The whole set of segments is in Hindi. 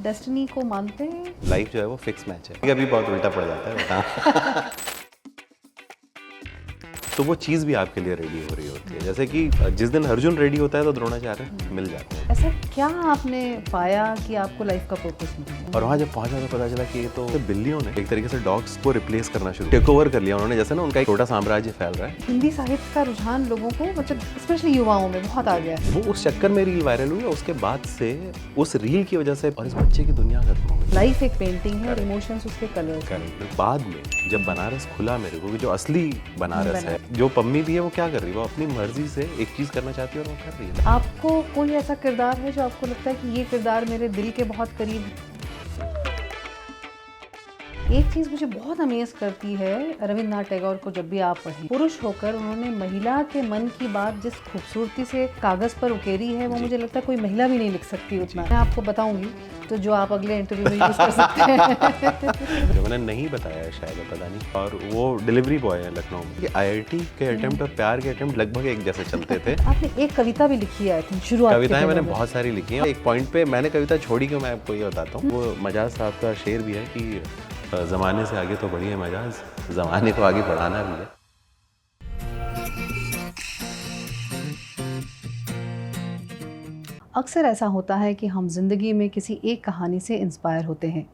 डेस्टिनी को मानते हैं? लाइफ जो है वो फिक्स मैच है, कभी बहुत उल्टा पड़ जाता है बता। तो वो चीज़ भी आपके लिए रेडी हो रही होती है, जैसे कि जिस दिन अर्जुन रेडी होता है तो द्रोणाचार्य मिल जाते हैं। ऐसा क्या आपने पाया कि आपको लाइफ का पर्पस मिला? और वहाँ जब पहुंचा तो पता चला कि ये तो बिल्लियों ने एक तरीके से डॉग्स को रिप्लेस करना शुरू टेक ओवर कर लिया उन्होंने, जैसे ना उनका एक छोटा साम्राज्य फैल रहा है। हिंदी साहित्य का रुझान लोगों को मतलब स्पेशली युवाओं में बहुत आ गया है। वो उस चक्कर में रील वायरल हुई, उसके बाद से उस रील की वजह से और इस बच्चे की दुनिया खत्म हो गई। लाइफ एक पेंटिंग है और इमोशंस उसके कलर्स हैं। बाद में जब बनारस खुला मेरे को, जो असली बनारस है, जो पम्मी भी है वो क्या कर रही है, वो अपनी मर्जी से एक चीज करना चाहती है और वो कर रही है। आपको कोई ऐसा किरदार है जो आपको लगता है कि ये किरदार मेरे दिल के बहुत करीब है? एक चीज़ मुझे बहुत अमेज करती है रविंद्रनाथ टैगोर को, जब भी आप पढ़ें, पुरुष होकर उन्होंने महिला के मन की बात जिस खूबसूरती से कागज़ पर उकेरी है, वो मुझे लगता है कोई महिला भी नहीं लिख सकती उतना। मैं आपको बताऊंगी तो जो आप अगले इंटरव्यू में यूज़ कर सकते हैं। जो मैंने नहीं बताया है शायद, पता नहीं। और वो डिलीवरी बॉय है लखनऊ में। IIT के अटेम्प्ट और प्यार के अटेम्प्ट लगभग एक जैसे चलते थे। आपने एक कविता भी लिखी है, आई थिंक, शुरुआत कविताएं मैंने बहुत सारी लिखी हैं। एक पॉइंट पे मैंने कविता छोड़ी क्यों, मैं आपको ये बताता हूँ। वो मजाज साहब का शेर भी है कि ज़माने से आगे तो बढ़ी है मजाज, ज़माने को आगे बढ़ाना भी है। अक्सर ऐसा होता है कि हम जिंदगी में किसी एक कहानी से इंस्पायर होते हैं,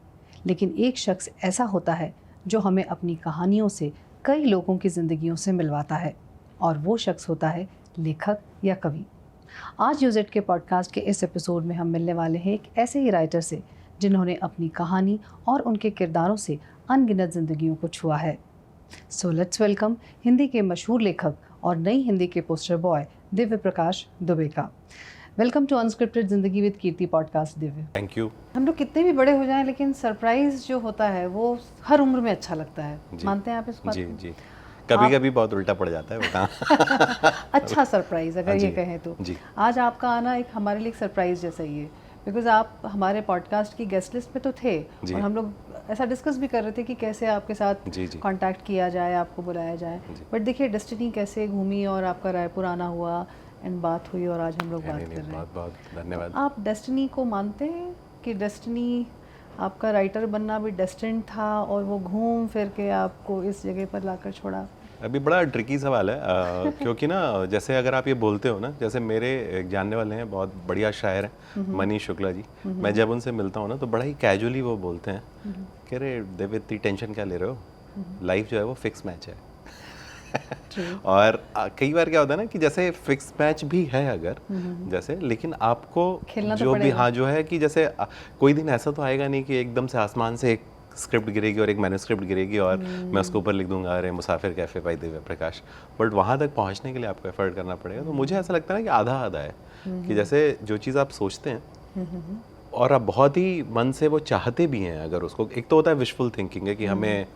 लेकिन एक शख्स ऐसा होता है जो हमें अपनी कहानियों से कई लोगों की ज़िंदगियों से मिलवाता है, और वो शख्स होता है लेखक या कवि। आज यूज़ेड के पॉडकास्ट के इस एपिसोड में हम मिलने वाले हैं एक ऐसे ही राइटर से जिन्होंने अपनी कहानी और उनके किरदारों से अनगिनत ज़िंदगियों को छुआ है। सो लेट्स वेलकम हिंदी के मशहूर लेखक और नई हिंदी के पोस्टर बॉय दिव्य प्रकाश दुबे का। वेलकम टू अनस्क्रिप्टेड जिंदगी with Kirti podcast. Divya, thank you. हम लोग कितने भी बड़े हो जाएं, लेकिन सरप्राइज जो होता है वो हर उम्र में अच्छा लगता है। मानते हैं आप इस बात जी को? जी, कभी कभी बहुत उल्टा पड़ जाता है बता। अच्छा सरप्राइज अगर ये कहें तो जी। आज आपका आना एक हमारे लिए एक सरप्राइज जैसा ही है, बिकॉज आप हमारे पॉडकास्ट की गेस्ट लिस्ट में तो थे और हम लोग ऐसा डिस्कस भी कर रहे थे कि कैसे आपके साथ कांटेक्ट किया जाए, आपको बुलाया जाए। बट देखिए डेस्टिनी कैसे घूमी और आपका रायपुर आना हुआ एंड बात हुई और आज हम लोग बात कर रहे हैं। बहुत बहुत धन्यवाद। आप डेस्टिनी को मानते हैं कि डेस्टिनी, आपका राइटर बनना भी डेस्टिन्ड था और वो घूम फिर के आपको इस जगह पर लाकर छोड़ा? अभी बड़ा ट्रिकी सवाल है क्योंकि ना जैसे अगर आप ये बोलते हो ना, जैसे मेरे एक जानने वाले हैं, बहुत बढ़िया शायर हैं मनीष शुक्ला जी। मैं जब उनसे मिलता हूँ ना तो बड़ा ही कैजुअली वो बोलते हैं कि अरे देव इतनी टेंशन क्या ले रहे हो, लाइफ जो है वो फिक्स मैच है। और कई बार क्या होता है ना कि जैसे फिक्स मैच भी है अगर जैसे, लेकिन आपको जो भी हाँ जो है कि जैसे कोई दिन ऐसा तो आएगा नहीं कि एकदम से आसमान से एक स्क्रिप्ट गिरेगी और एक मैन्युस्क्रिप्ट गिरेगी और मैं उसके ऊपर लिख दूंगा अरे मुसाफिर cafe by Divya Prakash. But वहाँ तक पहुँचने के लिए आपको एफर्ट करना पड़ेगा। तो मुझे ऐसा लगता है ना कि आधा आधा है कि जैसे जो चीज़ आप सोचते हैं और आप बहुत ही मन से वो चाहते भी हैं, अगर उसको, एक तो होता है विशफुल थिंकिंग है कि हमें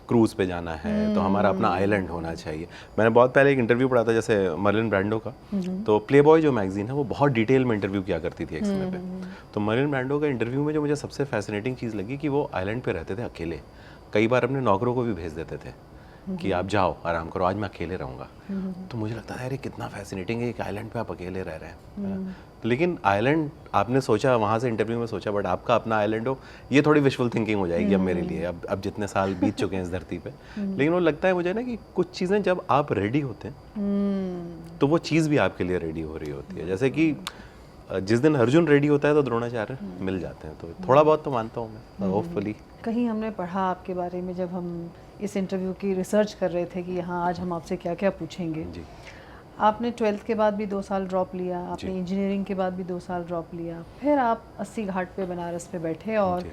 क्रूज़ पे जाना है तो हमारा अपना आइलैंड होना चाहिए। मैंने बहुत पहले एक इंटरव्यू पढ़ा था जैसे मर्लिन ब्रांडो का, तो प्लेबॉय जो मैगजीन है वो बहुत डिटेल में इंटरव्यू किया करती थी एक समय पे। तो मर्लिन ब्रांडो का इंटरव्यू में जो मुझे सबसे फैसिनेटिंग चीज़ लगी कि वो आइलैंड पे रहते थे अकेले, कई बार अपने नौकरों को भी भेज देते थे कि आप जाओ आराम करो, आज मैं अकेले रहूँगा। तो मुझे लगता है अरे कितना फैसिनेटिंग है कि आइलैंड पे आप अकेले रह रहे हैं। लेकिन आइलैंड आपने सोचा, वहाँ से इंटरव्यू में सोचा, बट आपका अपना आइलैंड हो, ये थोड़ी विशफुल थिंकिंग हो जाएगी अब मेरे लिए। अब जितने साल बीत चुके हैं इस धरती पे। लेकिन वो लगता है मुझे ना कि कुछ चीज़ें जब आप रेडी होते हैं तो वो चीज़ भी आपके लिए रेडी हो रही होती है। जैसे कि जिस दिन अर्जुन रेडी होता है तो द्रोणाचार्य मिल जाते हैं। तो थोड़ा बहुत तो मानता हूँ मैं, होपफुली। कहीं हमने पढ़ा आपके बारे में जब हम इस इंटरव्यू की रिसर्च कर रहे थे कि यहाँ आज हम आपसे क्या क्या पूछेंगे। जी। आपने 12th के बाद भी 2 साल ड्रॉप लिया, आपने इंजीनियरिंग के बाद भी 2 साल ड्रॉप लिया, फिर आप 80 घाट पे बनारस पे बैठे और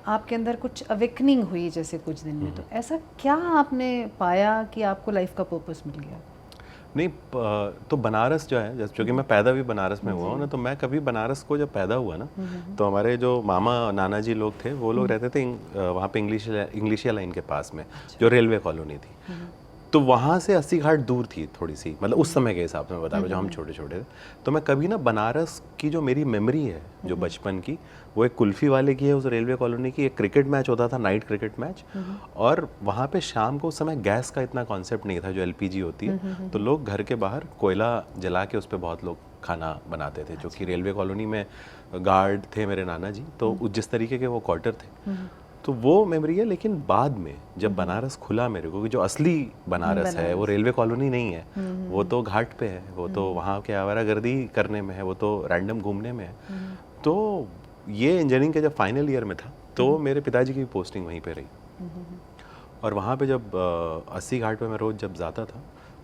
आपके अंदर कुछ अवेकनिंग हुई जैसे कुछ दिन में। तो ऐसा क्या आपने पाया कि आपको लाइफ का पर्पस मिल गया? नहीं, तो बनारस जो है, जैसे क्योंकि मैं पैदा भी बनारस में हुआ हूँ ना, तो मैं कभी बनारस को जब पैदा हुआ ना तो हमारे जो मामा नाना जी लोग थे वो लोग रहते थे वहाँ पे इंग्लिशिया लाइन के पास में, जो रेलवे कॉलोनी थी। तो वहाँ से 80 घाट दूर थी थोड़ी सी, मतलब उस समय के हिसाब से मैं बता रहा हूँ, जब हम छोटे छोटे थे। तो मैं कभी ना बनारस की जो मेरी मेमोरी है जो बचपन की, वो एक कुल्फ़ी वाले की है उस रेलवे कॉलोनी की। एक क्रिकेट मैच होता था, नाइट क्रिकेट मैच, और वहाँ पे शाम को उस समय गैस का इतना कॉन्सेप्ट नहीं था जो LPG होती है। तो लोग घर के बाहर कोयला जला के उस पर बहुत लोग खाना बनाते थे, जो कि रेलवे कॉलोनी में गार्ड थे मेरे नाना जी, तो जिस तरीके के वो क्वार्टर थे, तो वो मेमोरी है। लेकिन बाद में जब बनारस खुला मेरे को, कि जो असली बनारस है वो रेलवे कॉलोनी नहीं है, वो तो घाट पे है, वो तो वहाँ के आवारागर्दी करने में है, वो तो रैंडम घूमने में है। तो ये इंजीनियरिंग के जब फाइनल ईयर में था तो मेरे पिताजी की पोस्टिंग वहीं पे रही, और वहाँ पे जब 80 घाट पे मैं रोज़ जब जाता था,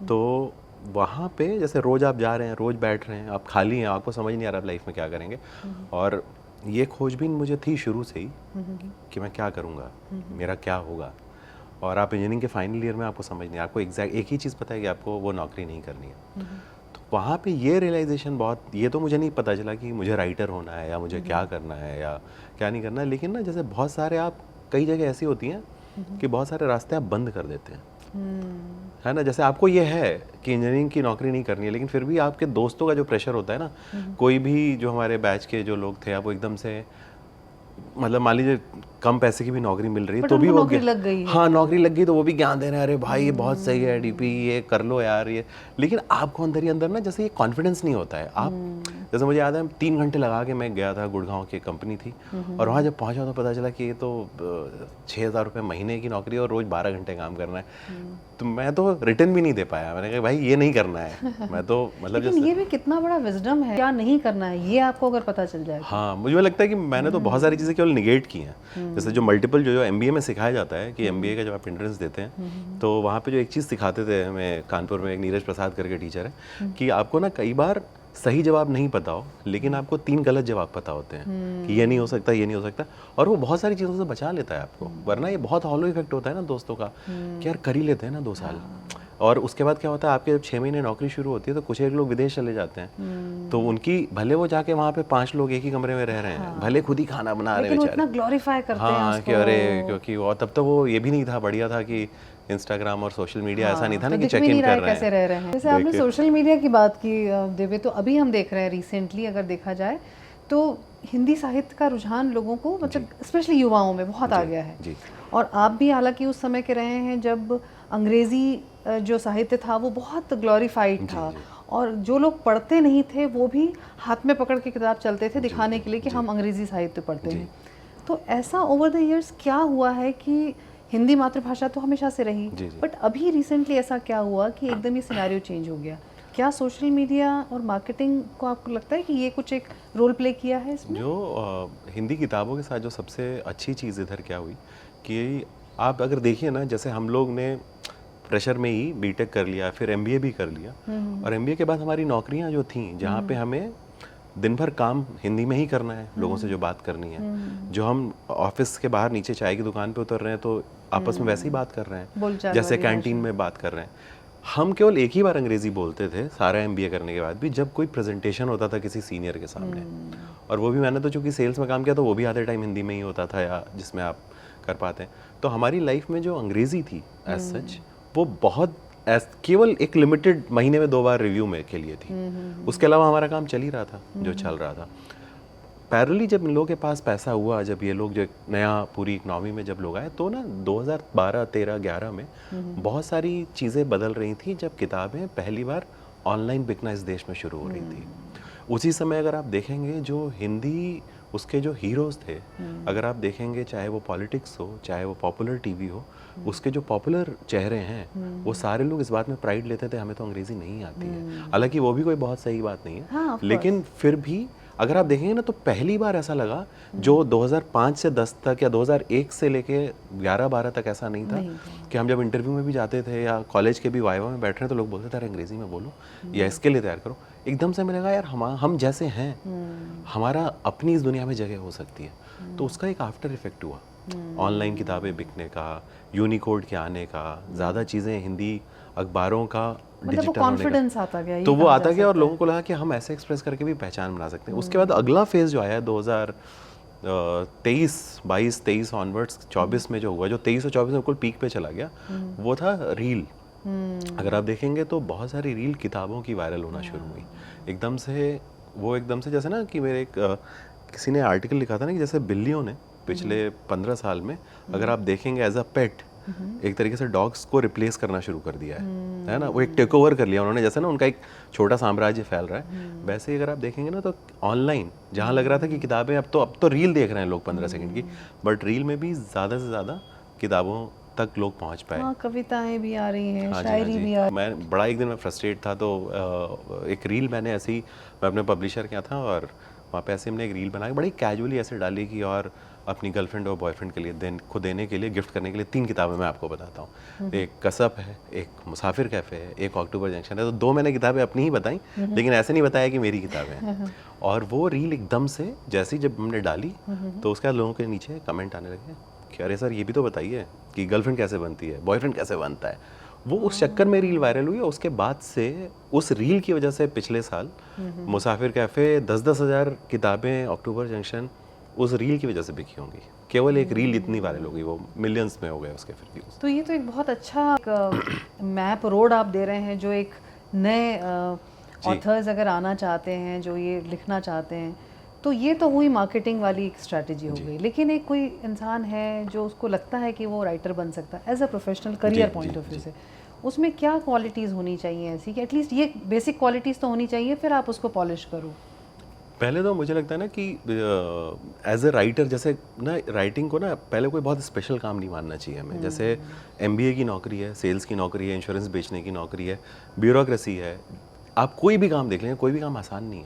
तो वहाँ पे जैसे रोज़ आप जा रहे हैं, रोज़ बैठ रहे हैं, आप खाली हैं, आपको समझ नहीं आ रहा आप लाइफ में क्या करेंगे, और ये खोजबीन मुझे थी शुरू से ही कि मैं क्या करूँगा, मेरा क्या होगा। और आप इंजीनियरिंग के फाइनल ईयर में आपको समझ नहीं, आपको एग्जैक्ट एक ही चीज़ पता है कि आपको वो नौकरी नहीं करनी है। तो वहाँ पे ये रियलाइजेशन बहुत, ये तो मुझे नहीं पता चला कि मुझे राइटर होना है या मुझे क्या करना है या क्या नहीं करना है, लेकिन ना जैसे बहुत सारे आप, कई जगह ऐसी होती हैं कि बहुत सारे रास्ते आप बंद कर देते हैं, है ना। जैसे आपको ये है कि इंजीनियरिंग की नौकरी नहीं करनी है, लेकिन फिर भी आपके दोस्तों का जो प्रेशर होता है ना, कोई भी जो हमारे बैच के जो लोग थे, आप वो एकदम से, मतलब मान लीजिए कम पैसे की भी नौकरी मिल रही है तो भी वो नौकरी लग गई है। हाँ, नौकरी लग गई तो वो भी ज्ञान दे रहे हैं, अरे भाई ये बहुत सही है डीपी, ये कर लो यार ये। लेकिन आपको अंदर ही अंदर ना जैसे ये कॉन्फिडेंस नहीं होता है। आप जैसे मुझे याद है 3 घंटे लगा के मैं गया था, गुड़गांव की कंपनी थी, और वहाँ जब पहुँचा तो पता चला कि ये तो 6,000 रुपये महीने की नौकरी है और रोज़ 12 घंटे काम करना है। तो मैं तो रिटर्न भी नहीं दे पाया, मैंने कहा भाई ये नहीं करना है। मैं तो मतलब लेकिन ये भी कितना बड़ा विजडम है, क्या नहीं करना है ये आपको अगर पता चल जाए। हाँ, मुझे लगता है कि मैंने तो बहुत सारी चीज़ें केवल निगेट की हैं। जैसे जो मल्टीपल जो एमबीए में सिखाया जाता है कि एमबीए का जब आप एंट्रेंस देते हैं तो वहाँ पे जो एक चीज़ सिखाते थे हमें, कानपुर में एक नीरज प्रसाद करके टीचर है, कि आपको ना कई बार सही जवाब नहीं पता हो, लेकिन आपको 3 गलत जवाब पता होते हैं कि ये नहीं हो सकता, ये नहीं हो सकता, और वो बहुत सारी चीज़ों से बचा लेता है आपको। वरना ये बहुत हॉलो इफेक्ट होता है ना दोस्तों का, कि यार कर ही लेते हैं ना 2 साल, और उसके बाद क्या होता है, आपके जब 6 महीने नौकरी शुरू होती है तो कुछ एक लोग विदेश चले जाते हैं, तो उनकी भले वो जाके वहाँ पे 5 लोग एक ही कमरे में रह रहे हैं, भले खुद ही खाना बना रहे हैं बेचारे, इतना ग्लोरीफाई करते हैं हाँ, उसको। कि अरे, क्योंकि और तब तो वो ये भी नहीं था, बढ़िया था कि इंस्टाग्राम और सोशल मीडिया ऐसा नहीं था ना कि चेक इन कर रहे हैं, कैसे रह रहे हैं। जैसे आपने सोशल मीडिया की बात की देवे, तो अभी हम देख रहे हैं रिसेंटली अगर देखा जाए तो हिंदी साहित्य का रुझान लोगों को, मतलब स्पेशली युवाओं में बहुत आ गया है। और आप भी हालांकि उस समय के रहे हैं जब अंग्रेजी जो साहित्य था वो बहुत ग्लोरीफाइड था, और जो लोग पढ़ते नहीं थे वो भी हाथ में पकड़ के किताब चलते थे दिखाने के लिए कि हम अंग्रेजी साहित्य पढ़ते हैं। तो ऐसा ओवर द इयर्स क्या हुआ है कि हिंदी मातृभाषा तो हमेशा से रही, बट अभी रिसेंटली ऐसा क्या हुआ कि एकदम ये सिनेरियो चेंज हो गया? क्या सोशल मीडिया और मार्केटिंग को आपको लगता है कि ये कुछ एक रोल प्ले किया है इसमें? जो हिंदी किताबों के साथ जो सबसे अच्छी चीज़ इधर क्या हुई कि आप अगर देखिए ना, जैसे हम लोग ने प्रेशर में ही बीटेक कर लिया, फिर एमबीए भी कर लिया, और एमबीए के बाद हमारी नौकरियां जो थीं, जहाँ पे हमें दिन भर काम हिंदी में ही करना है, लोगों से जो बात करनी है, जो हम ऑफिस के बाहर नीचे चाय की दुकान पे उतर रहे हैं तो आपस में वैसे ही बात कर रहे हैं जैसे कैंटीन में बात कर रहे हैं। हम केवल एक ही बार अंग्रेजी बोलते थे सारा एमबीए करने के बाद भी, जब कोई प्रेजेंटेशन होता था किसी सीनियर के सामने, और वो भी मैंने तो चूंकि सेल्स में काम किया तो वो भी आधे टाइम हिंदी में ही होता था, या जिसमें आप कर पाते हैं। तो हमारी लाइफ में जो अंग्रेजी थी एज सच, वो बहुत केवल एक लिमिटेड महीने में 2 बार रिव्यू में के लिए थी, उसके अलावा हमारा काम चल ही रहा था जो चल रहा था। पैरेलली जब इन लोगों के पास पैसा हुआ, जब ये लोग जो एक नया पूरी इकनॉमी में जब लोग आए, तो ना 2012, 13, 11 में बहुत सारी चीज़ें बदल रही थी, जब किताबें पहली बार ऑनलाइन बिकना इस देश में शुरू हो रही थी। उसी समय अगर आप देखेंगे जो हिंदी उसके जो हीरोज़ थे, अगर आप देखेंगे चाहे वो पॉलिटिक्स हो, चाहे वो पॉपुलर टीवी हो, उसके जो पॉपुलर चेहरे हैं वो सारे लोग इस बात में प्राइड लेते थे हमें तो अंग्रेज़ी नहीं आती है। हालांकि वो भी कोई बहुत सही बात नहीं है, हाँ, लेकिन फिर भी अगर आप देखेंगे ना तो पहली बार ऐसा लगा, जो 2005 से 10 तक या 2001 से लेके 11-12 तक ऐसा नहीं था कि हम जब इंटरव्यू में भी जाते थे या कॉलेज के भी वाइवा में बैठ रहे हैं तो लोग बोलते थे अरे अंग्रेजी में बोलो या इसके लिए तैयार करो। एकदम से मिलेगा यार हम जैसे हैं, हमारा अपनी इस दुनिया में जगह हो सकती है। तो उसका एक आफ्टर इफेक्ट हुआ, ऑनलाइन किताबें बिकने का, यूनिकोड के आने का, ज़्यादा चीज़ें हिंदी अखबारों का डिजिटल कॉन्फिडेंस आता गया, तो वो आता गया, और लोगों को लगा कि हम ऐसे एक्सप्रेस करके भी पहचान बना सकते हैं। उसके बाद अगला फेज जो आया 2023 ऑनवर्ड्स, 24 में जो हुआ, जो 23 और 24 में बिल्कुल पीक पे चला गया, वो था रील। अगर आप देखेंगे तो बहुत सारी रील किताबों की वायरल होना शुरू हुई एकदम से जैसे ना कि मेरे किसी ने आर्टिकल लिखा था ना कि जैसे बिल्लियों ने पिछले 15 साल में अगर आप देखेंगे एज अ पेट एक तरीके से डॉग्स को रिप्लेस करना शुरू कर दिया है ना, वो एक टेक ओवर कर लिया उन्होंने, जैसे ना उनका एक छोटा साम्राज्य फैल रहा है। वैसे ही अगर आप देखेंगे ना तो ऑनलाइन जहाँ लग रहा था कि किताबें, अब तो रील देख रहे हैं लोग 15 सेकंड की, बट रील में भी ज़्यादा से ज़्यादा किताबों तक लोग पहुंच पाए। हाँ, कविताएं भी आ रही हैं, हाँ शायरी भी आ। मैं बड़ा एक दिन मैं फ्रस्ट्रेट था तो एक रील मैंने ऐसे ही, मैं अपने पब्लिशर के यहाँ था और वहाँ पे ऐसे हमने एक रील बना के बड़ी कैजुअली ऐसे डाली कि और अपनी गर्लफ्रेंड और बॉयफ्रेंड के लिए देने के लिए, गिफ्ट करने के लिए 3 किताबें मैं आपको बताता हूँ। एक कसब है, एक मुसाफिर कैफ़े है, एक अक्टूबर जंक्शन है। तो 2 मैंने किताबें अपनी ही बताई, लेकिन ऐसे नहीं बताया कि मेरी किताबें हैं। और वो रील एकदम से जैसे ही जब हमने डाली तो उसके बाद लोगों के नीचे कमेंट आने लगे कि अरे सर ये भी तो बताइए कि गर्लफ्रेंड कैसे बनती है, बॉयफ्रेंड कैसे बनता है। वो उस चक्कर में रील वायरल हुई और उसके बाद से उस रील की वजह से पिछले साल मुसाफिर कैफ़े 10-10 हज़ार किताबें, अक्टूबर जंक्शन उस रील की वजह से बिकी होंगी। केवल एक रील इतनी वायरल हो गई, वो मिलियंस में हो गए उसके फिर व्यूज। तो ये तो एक बहुत अच्छा मैप रोड आप दे रहे हैं, जो एक नए ऑथर्स अगर आना चाहते हैं, जो ये लिखना चाहते हैं, तो ये तो हुई मार्केटिंग वाली एक स्ट्रैटेजी हो गई। लेकिन एक कोई इंसान है जो उसको लगता है कि वो राइटर बन सकता है as a professional career point of view से, उसमें क्या क्वालिटीज़ होनी चाहिए ऐसी कि एटलीस्ट ये बेसिक क्वालिटीज़ तो होनी चाहिए, फिर आप उसको पॉलिश करो? पहले तो मुझे लगता है ना कि एज अ राइटर, जैसे ना राइटिंग को ना पहले कोई बहुत स्पेशल काम नहीं मानना चाहिए हमें। जैसे MBA की नौकरी है, सेल्स की नौकरी है, इंश्योरेंस बेचने की नौकरी है, ब्यूरोक्रेसी है। आप कोई भी काम देख लेंगे, कोई भी काम आसान नहीं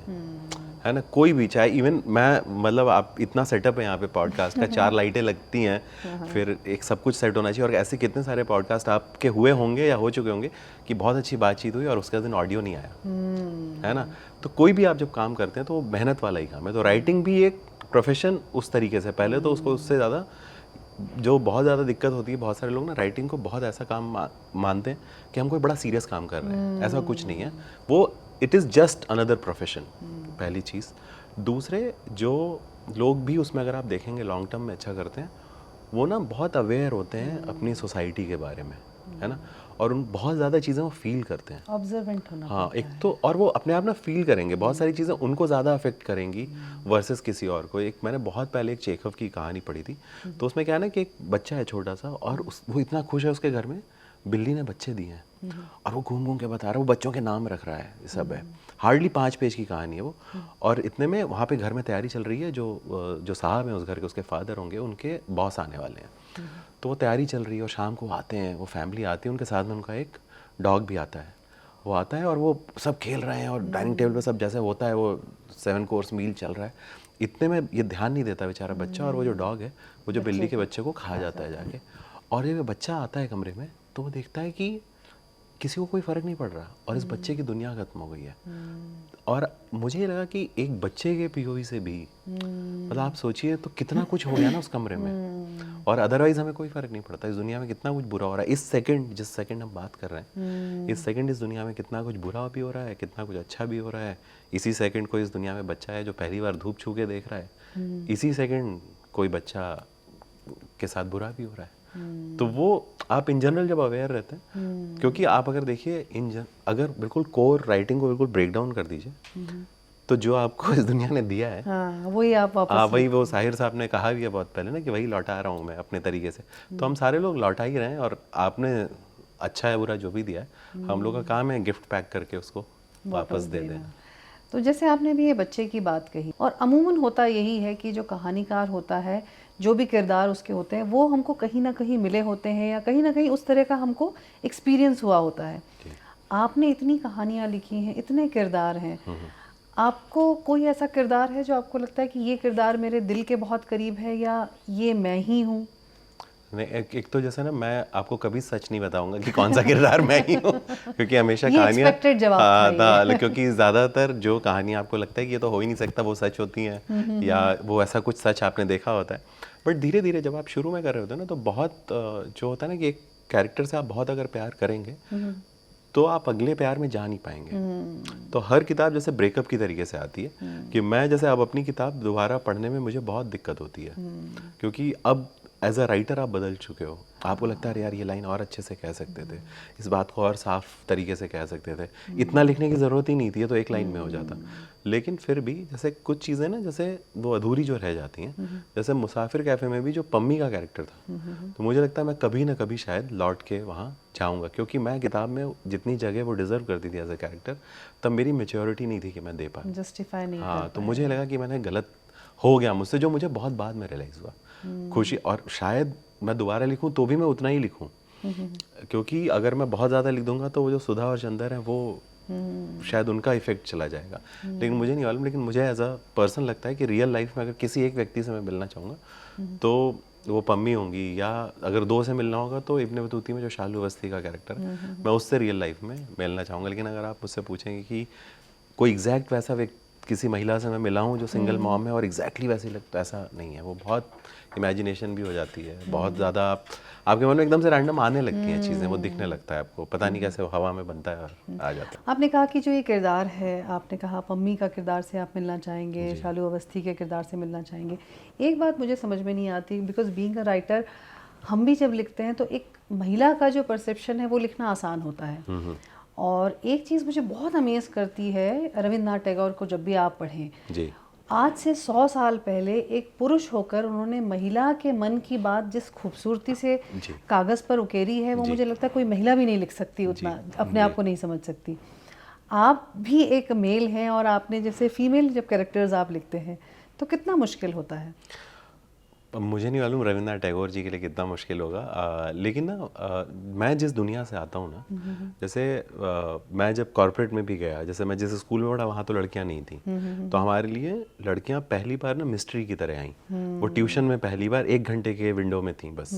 है ना, कोई भी। चाहे इवन मैं, मतलब आप इतना सेटअप है यहाँ पे पॉडकास्ट का, 4 लाइटें लगती हैं, फिर एक सब कुछ सेट होना चाहिए। और ऐसे कितने सारे पॉडकास्ट आपके हुए होंगे या हो चुके होंगे कि बहुत अच्छी बातचीत हुई और उसके दिन ऑडियो नहीं आया, है ना। तो कोई भी आप जब काम करते हैं तो वो मेहनत वाला ही काम है। तो राइटिंग भी एक प्रोफेशन उस तरीके से, पहले तो उसको उससे ज़्यादा जो बहुत ज़्यादा दिक्कत होती है, बहुत सारे लोग ना राइटिंग को बहुत ऐसा काम मानते हैं कि हम कोई बड़ा सीरियस काम कर रहे हैं। ऐसा कुछ नहीं है, वो it is just another profession, पहली चीज़। दूसरे, जो लोग भी उसमें अगर आप देखेंगे लॉन्ग टर्म में अच्छा करते हैं, वो ना बहुत अवेयर होते हैं अपनी सोसाइटी के बारे में, है ना, और उन बहुत ज़्यादा चीज़ें वो फील करते हैं। ऑब्जर्वेंट होना हाँ, एक तो, और वो अपने आप ना फील करेंगे, बहुत सारी चीज़ें उनको ज़्यादा अफेक्ट करेंगी वर्सेस किसी और को। एक मैंने बहुत पहले एक चेखव की कहानी पढ़ी थी, तो उसमें क्या है ना कि एक बच्चा है छोटा सा, और वो इतना खुश है, उसके घर में बिल्ली ने बच्चे दिए हैं, और वो घूम घूम के बता रहा है, वो बच्चों के नाम रख रहा है, ये सब है। हार्डली 5 पेज की कहानी है वो। और इतने में वहाँ पे घर में तैयारी चल रही है, जो साहब हैं उस घर के, उसके फादर होंगे, उनके बॉस आने वाले हैं। तो वो तैयारी चल रही है और शाम को आते हैं, वो फैमिली आती है, उनके साथ में उनका एक डॉग भी आता है। वो आता है और वो सब खेल रहे हैं, और डाइनिंग टेबल पे सब जैसे होता है, वो 7 कोर्स मील चल रहा है। इतने में ये ध्यान नहीं देता बेचारा बच्चा, और वो जो डॉग है वो जो बिल्ली के बच्चे को खा जाता है जाके। और ये बच्चा आता है कमरे में, तो वो देखता है कि किसी को कोई फ़र्क नहीं पड़ रहा, और इस बच्चे की दुनिया ख़त्म हो गई है। और मुझे ये लगा कि एक बच्चे के POV से भी, मतलब आप सोचिए तो कितना कुछ हो गया ना उस कमरे में, और अदरवाइज़ हमें कोई फ़र्क नहीं पड़ता। इस दुनिया में कितना कुछ बुरा हो रहा है, इस सेकंड, जिस सेकंड हम बात कर रहे हैं, इस सेकंड इस दुनिया में कितना कुछ बुरा भी हो रहा है, कितना कुछ अच्छा भी हो रहा है। इसी सेकंड कोई इस दुनिया में बच्चा है जो पहली बार धूप छू के देख रहा है, इसी सेकंड कोई बच्चा के साथ बुरा भी हो रहा है। तो वो आप इन जनरल जब अवेयर रहते हैं, क्योंकि आप अगर देखिए अगर बिल्कुल कोर राइटिंग को बिल्कुल ब्रेक डाउन कर दीजिए, तो जो आपको इस दुनिया ने दिया है, वही आप वापस, वही वो साहिर साहब ने कहा भी है बहुत पहले ना कि वही लौटा रहा हूँ मैं अपने तरीके से। तो हम सारे लोग लौटा ही रहे हैं, और आपने अच्छा है बुरा जो भी दिया है, हम लोग का काम है गिफ्ट पैक करके उसको वापस दे देना। तो जैसे आपने भी ये बच्चे की बात कही, और अमूमन होता यही है कि जो कहानीकार होता है, जो भी किरदार उसके होते हैं, वो हमको कहीं ना कहीं मिले होते हैं, या कहीं ना कहीं उस तरह का हमको एक्सपीरियंस हुआ होता है। आपने इतनी कहानियाँ लिखी हैं, इतने किरदार हैं, आपको कोई ऐसा किरदार है जो आपको लगता है कि ये किरदार मेरे दिल के बहुत करीब है, या ये मैं ही हूँ? नहीं, एक तो जैसे ना, मैं आपको कभी सच नहीं बताऊंगा कि कौन सा किरदार मैं ही हूँ, क्योंकि हमेशा कहानियाँ, क्योंकि ज़्यादातर जो कहानियाँ आपको लगता है कि ये तो हो ही नहीं सकता, वो सच होती हैं, या वो ऐसा कुछ सच आपने देखा होता है। बट धीरे धीरे जब आप शुरू में कर रहे होते हैं ना, तो बहुत जो होता है ना कि एक कैरेक्टर से आप बहुत अगर प्यार करेंगे, तो आप अगले प्यार में जा नहीं पाएंगे। तो हर किताब जैसे ब्रेकअप की तरीके से आती है, कि मैं जैसे अब अपनी किताब दोबारा पढ़ने में मुझे बहुत दिक्कत होती है, क्योंकि अब एज अ राइटर आप बदल चुके हो, आपको लगता है यार ये लाइन और अच्छे से कह सकते थे, इस बात को और साफ तरीके से कह सकते थे, इतना लिखने की ज़रूरत ही नहीं थी, ये तो एक लाइन में हो जाता। लेकिन फिर भी जैसे कुछ चीज़ें ना, जैसे वो अधूरी जो रह जाती हैं, जैसे मुसाफिर कैफ़े में भी जो पम्मी का कैरेक्टर था, तो मुझे लगता है मैं कभी ना कभी शायद लौट के वहाँ जाऊँगा, क्योंकि मैं किताब में जितनी जगह वो डिज़र्व करती थी एज अ कैरेक्टर, तब मेरी मेच्योरिटी नहीं थी कि मैं दे पाऊँ, जस्टिफाई नहीं हाँ, तो मुझे लगा कि मैंने गलत हो गया मुझसे, जो मुझे बहुत बाद में रियलाइज़ हुआ। खुशी, और शायद मैं दोबारा लिखूं तो भी मैं उतना ही लिखूं, क्योंकि अगर मैं बहुत ज़्यादा लिख दूंगा तो वो जो सुधा और चंदर है वो शायद उनका इफेक्ट चला जाएगा। लेकिन मुझे नहीं मालूम, लेकिन मुझे एज अ पर्सन लगता है कि रियल लाइफ में अगर किसी एक व्यक्ति से मैं मिलना चाहूँगा तो वो पम्मी होंगी, या अगर दो से मिलना होगा तो इब्ने बतूती में जो शालू अवस्थी का कैरेक्टर है, मैं उससे रियल लाइफ में मिलना चाहूँगा। लेकिन अगर आप मुझसे पूछेंगे कि कोई एग्जैक्ट वैसा व्यक्ति, किसी महिला से मैं मिला हूँ जो सिंगल मॉम है और एग्जैक्टली वैसे ही लगता, ऐसा नहीं है। वो बहुत इमेजिनेशन भी हो जाती है, बहुत ज़्यादा आपके मन में एकदम से रैंडम आने लगती हैं चीज़ें, वो दिखने लगता है आपको, पता नहीं कैसे वो हवा में बनता है और आ जाता है। आपने कहा कि जो ये किरदार है, आपने कहा पम्मी का किरदार से आप मिलना चाहेंगे, शालू अवस्थी के किरदार से मिलना चाहेंगे। एक बात मुझे समझ में नहीं आती, बिकॉज बीइंग अ राइटर हम भी जब लिखते हैं तो एक महिला का जो परसेप्शन है वो लिखना आसान होता है, और एक चीज़ मुझे बहुत अमेज करती है रविंद्रनाथ टैगोर को, जब भी आप पढ़ें जी, आज से 100 साल पहले एक पुरुष होकर उन्होंने महिला के मन की बात जिस खूबसूरती से कागज़ पर उकेरी है, वो मुझे लगता है कोई महिला भी नहीं लिख सकती उतना, अपने आप को नहीं समझ सकती। आप भी एक मेल हैं और आपने जैसे फीमेल जब कैरेक्टर्स आप लिखते हैं तो कितना मुश्किल होता है? अब मुझे नहीं मालूम रविंद्रनाथ टैगोर जी के लिए कितना मुश्किल होगा, लेकिन ना मैं जिस दुनिया से आता हूँ ना, जैसे मैं जब कॉर्पोरेट में भी गया, जैसे मैं जिस स्कूल में पढ़ा वहाँ तो लड़कियाँ नहीं थी, तो हमारे लिए लड़कियाँ पहली बार ना मिस्ट्री की तरह आई। वो ट्यूशन में पहली बार 1 घंटे के विंडो में थी बस,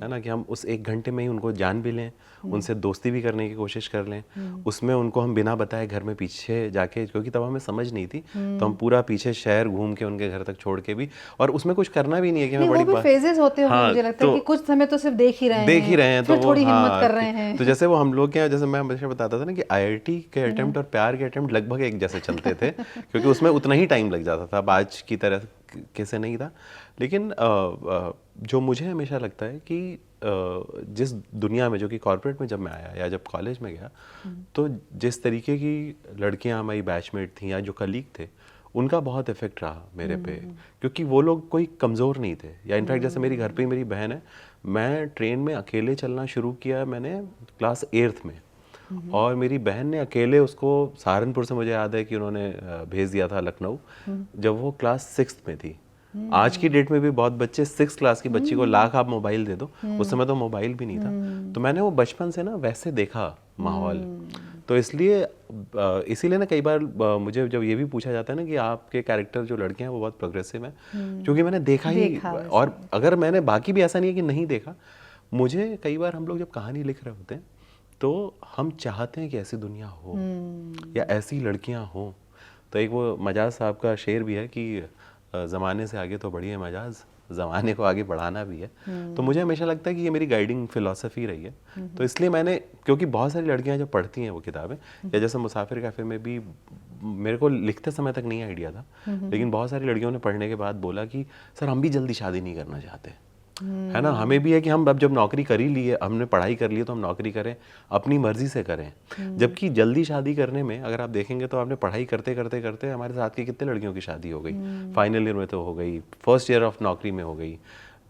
है ना, कि हम उस 1 घंटे में ही उनको जान भी लें, उनसे दोस्ती भी करने की कोशिश कर लें, उसमें उनको हम बिना बताए घर में पीछे जाके, क्योंकि तब हमें समझ नहीं थी, तो हम पूरा पीछे शहर घूम के उनके घर तक छोड़ के भी, और उसमें कुछ करना भी नहीं है कि मैं बड़ी बात, फेजेस होते होंगे, हाँ, मुझे लगता है कि कुछ समय तो सिर्फ देख ही रहे हैं तो फिर थोड़ी हिम्मत कर रहे हैं। तो जैसे वो हम लोग क्या, जैसे मैं हमेशा बताता था ना कि आईआईटी के अटेम्प्ट और प्यार के अटेम्प्ट लगभग एक जैसे चलते थे, क्योंकि उसमें उतना ही टाइम लग जाता था, अब आज की तरह कैसे नहीं था। लेकिन जो मुझे हमेशा लगता है कि जिस दुनिया में, जो कि कॉर्पोरेट में जब मैं आया या जब कॉलेज में गया, तो जिस तरीके की लड़कियां हमारी बैचमेट थी या जो कलीग थे, उनका बहुत इफेक्ट रहा मेरे पे, क्योंकि वो लोग कोई कमज़ोर नहीं थे। या इनफैक्ट जैसे मेरी घर पे ही मेरी बहन है, मैं ट्रेन में अकेले चलना शुरू किया मैंने क्लास 8th में, और मेरी बहन ने अकेले उसको सहारनपुर से, मुझे याद है कि उन्होंने भेज दिया था लखनऊ, जब वो क्लास 6th में थी। आज की डेट में भी बहुत बच्चे 6th क्लास की बच्ची को लाख आप मोबाइल दे दो, उस समय तो मोबाइल भी नहीं था, तो मैंने वो बचपन से ना वैसे देखा माहौल। तो इसलिए इसीलिए ना कई बार मुझे जब ये भी पूछा जाता है ना कि आपके कैरेक्टर जो लड़के हैं वो बहुत प्रोग्रेसिव हैं, क्योंकि मैंने देखा ही, और अगर मैंने बाकी भी ऐसा नहीं है कि नहीं देखा, मुझे कई बार हम लोग जब कहानी लिख रहे होते हैं तो हम चाहते हैं कि ऐसी दुनिया हो या ऐसी लड़कियां हों। तो एक वो मजाज साहब का शेर भी है कि ज़माने से आगे तो बढ़ी है मजाज, ज़माने को आगे बढ़ाना भी है। तो मुझे हमेशा लगता है कि ये मेरी गाइडिंग फिलॉसफी रही है। तो इसलिए मैंने, क्योंकि बहुत सारी लड़कियां जब पढ़ती हैं वो किताबें, या जैसे मुसाफिर कैफ़े में भी मेरे को लिखते समय तक नहीं आइडिया था, लेकिन बहुत सारी लड़कियों ने पढ़ने के बाद बोला कि सर हम भी जल्दी शादी नहीं करना चाहते, है ना, हमें भी है कि हम अब जब नौकरी कर ही ली है, हमने पढ़ाई कर ली है, तो हम नौकरी करें, अपनी मर्जी से करें। जबकि जल्दी शादी करने में अगर आप देखेंगे तो आपने पढ़ाई करते करते करते हमारे साथ की कितने लड़कियों की शादी हो गई, फाइनल ईयर में तो हो गई, फर्स्ट ईयर ऑफ नौकरी में हो गई,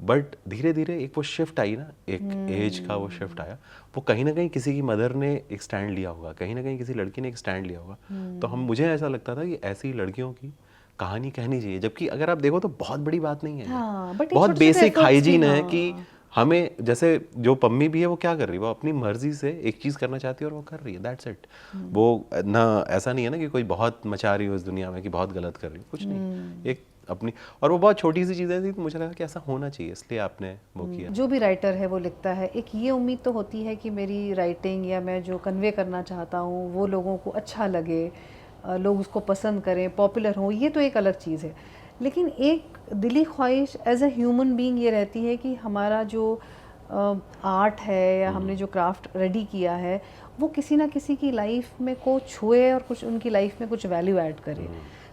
बट धीरे धीरे एक वो शिफ्ट आई ना, एक एज का वो शिफ्ट आया, वो कहीं ना कहीं किसी की मदर ने एक स्टैंड लिया होगा, कहीं ना कहीं किसी लड़की ने एक स्टैंड लिया होगा। तो मुझे ऐसा लगता था कि ऐसी लड़कियों की कहानी कहनी चाहिए, जबकि अगर आप देखो तो बहुत बड़ी बात नहीं है, हाँ, बहुत बेसिक हाइजीन है कि हमें, जैसे जो पम्मी भी है वो क्या कर रही है, वो अपनी मर्जी से एक चीज़ करना चाहती है और वो कर रही है, दैट्स इट। वो ना ऐसा नहीं है ना कि कोई बहुत मचा रही हो इस दुनिया में कि बहुत गलत कर रही हो, कुछ नहीं, एक अपनी, और वो बहुत छोटी सी चीज़ें थी, तो मुझे लगा कि ऐसा होना चाहिए, इसलिए आपने वो किया। जो भी राइटर है वो लिखता है, एक ये उम्मीद तो होती है कि मेरी राइटिंग या मैं जो कन्वे करना चाहता हूँ वो लोगों को अच्छा लगे, लोग उसको पसंद करें, पॉपुलर हो, ये तो एक अलग चीज़ है। लेकिन एक दिली ख्वाहिश एज अ ह्यूमन बीइंग ये रहती है कि हमारा जो आर्ट है या हमने जो क्राफ्ट रेडी किया है वो किसी ना किसी की लाइफ में को छुए और कुछ उनकी लाइफ में कुछ वैल्यू ऐड करे।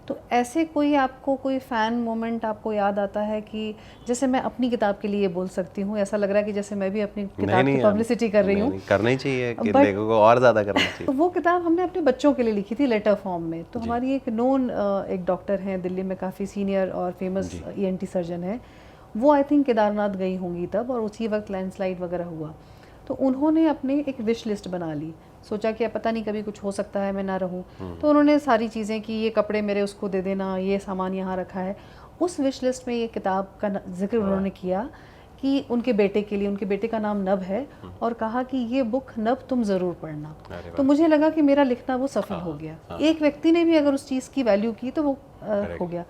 तो ऐसे कोई आपको कोई फ़ैन मोमेंट आपको याद आता है कि जैसे मैं अपनी किताब के लिए बोल सकती हूँ, ऐसा लग रहा है कि जैसे मैं भी अपनी किताब की पब्लिसिटी कर रही हूँ। करना ही चाहिए कि लेखकों को और ज़्यादा करना चाहिए। तो वो किताब हमने अपने बच्चों के लिए लिखी थी लेटर फॉर्म में। तो हमारी एक नोन एक डॉक्टर हैं दिल्ली में, काफ़ी सीनियर और फेमस ENT सर्जन है, वो आई थिंक केदारनाथ गई होंगी तब, और उसी वक्त लैंडस्लाइड वगैरह हुआ। तो उन्होंने अपने एक विश लिस्ट बना ली, सोचा कि अब पता नहीं कभी कुछ हो सकता है मैं ना रहूं, तो उन्होंने सारी चीज़ें कि ये कपड़े मेरे उसको दे देना, ये सामान यहाँ रखा है। उस विश लिस्ट में ये किताब का जिक्र उन्होंने किया कि उनके बेटे के लिए, उनके बेटे का नाम नभ है, और कहा कि ये बुक नभ तुम ज़रूर पढ़ना। तो मुझे लगा कि मेरा लिखना वो सफल हो गया। एक व्यक्ति ने भी अगर उस चीज़ की वैल्यू की तो वो हो गया।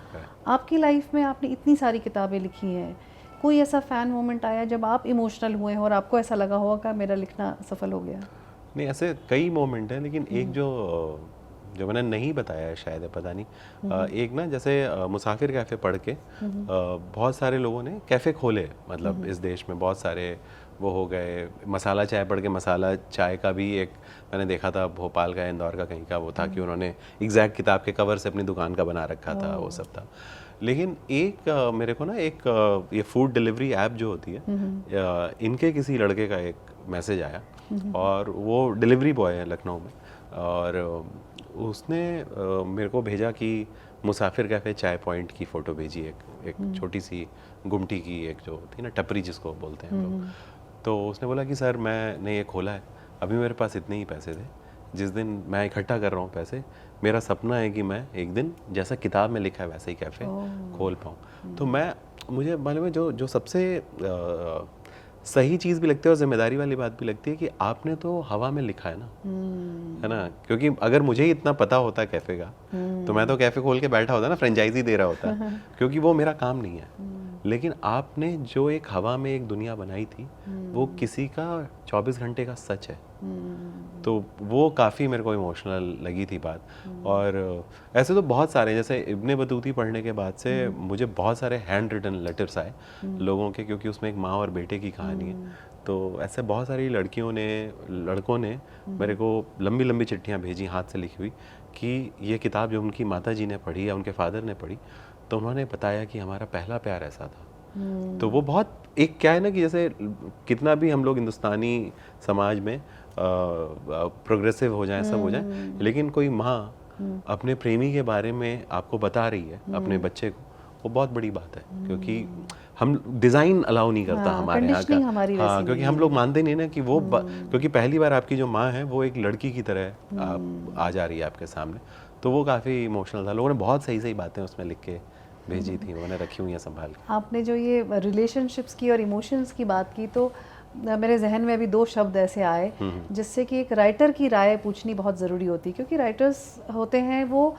आपकी लाइफ में आपने इतनी सारी किताबें लिखी हैं, कोई ऐसा फ़ैन मोमेंट आया जब आप इमोशनल हुए हैं और आपको ऐसा लगा होगा कि मेरा लिखना सफल हो गया? नहीं, ऐसे कई मोमेंट हैं, लेकिन एक जो मैंने नहीं बताया है शायद, पता नहीं, एक ना जैसे मुसाफिर कैफ़े पढ़ के बहुत सारे लोगों ने कैफ़े खोले, मतलब इस देश में बहुत सारे वो हो गए। मसाला चाय पढ़ के मसाला चाय का भी एक मैंने देखा था, भोपाल का, इंदौर का कहीं का वो था कि उन्होंने एग्जैक्ट किताब के कवर से अपनी दुकान का बना रखा था, वो सब था। लेकिन एक मेरे को ना एक ये फूड डिलीवरी ऐप जो होती है, इनके किसी लड़के का एक मैसेज आया, और वो डिलीवरी बॉय है लखनऊ में, और उसने मेरे को भेजा कि मुसाफिर कैफ़े चाय पॉइंट की फ़ोटो भेजी, एक छोटी सी गुमटी की, एक जो होती है ना टपरी जिसको बोलते हैं हम लोग। तो उसने बोला कि सर मैंने ये खोला है, अभी मेरे पास इतने ही पैसे थे, जिस दिन मैं इकट्ठा कर रहा हूँ पैसे, मेरा सपना है कि मैं एक दिन जैसा किताब में लिखा है वैसे ही कैफ़े खोल पाऊँ। तो मुझे मालूम है जो सबसे सही चीज़ भी लगती है और जिम्मेदारी वाली बात भी लगती है कि आपने तो हवा में लिखा है ना, है ना। क्योंकि अगर मुझे ही इतना पता होता कैफ़े का, तो मैं तो कैफ़े खोल के बैठा होता ना, फ्रेंचाइजी दे रहा होता, क्योंकि वो मेरा काम नहीं है। लेकिन आपने जो एक हवा में एक दुनिया बनाई थी, वो किसी का 24 घंटे का सच है। तो वो काफ़ी मेरे को इमोशनल लगी थी बात। और ऐसे तो बहुत सारे, जैसे इब्ने बतूती पढ़ने के बाद से मुझे बहुत सारे हैंड रिटन लेटर्स आए लोगों के, क्योंकि उसमें एक माँ और बेटे की कहानी है। तो ऐसे बहुत सारी लड़कों ने मेरे को लंबी लंबी चिट्ठियाँ भेजी हाथ से लिखी हुई कि ये किताब जो उनकी माता जी ने पढ़ी या उनके फादर ने पढ़ी, तो उन्होंने बताया कि हमारा पहला प्यार ऐसा था। तो वो बहुत एक क्या है ना कि जैसे कितना भी हम लोग हिंदुस्तानी समाज में प्रोग्रेसिव हो जाए, सब हो जाए, लेकिन कोई माँ अपने प्रेमी के बारे में आपको बता रही है अपने बच्चे को, वो बहुत बड़ी बात है। क्योंकि हम डिज़ाइन अलाउ नहीं करता हमारे यहाँ का, हाँ, क्योंकि हम लोग मानते नहीं ना कि वो क्योंकि पहली बार आपकी जो माँ है वो एक लड़की की तरह आ जा रही है आपके सामने। तो वो काफ़ी इमोशनल था। लोगों ने बहुत सही सही बातें उसमें लिख के भेजी थी, उन्होंने रखी हुई हैं संभाल के। आपने जो ये रिलेशनशिप्स की और इमोशंस की बात की, तो मेरे जहन में अभी 2 शब्द ऐसे आए जिससे कि एक राइटर की राय पूछनी बहुत ज़रूरी होती है, क्योंकि राइटर्स होते हैं वो,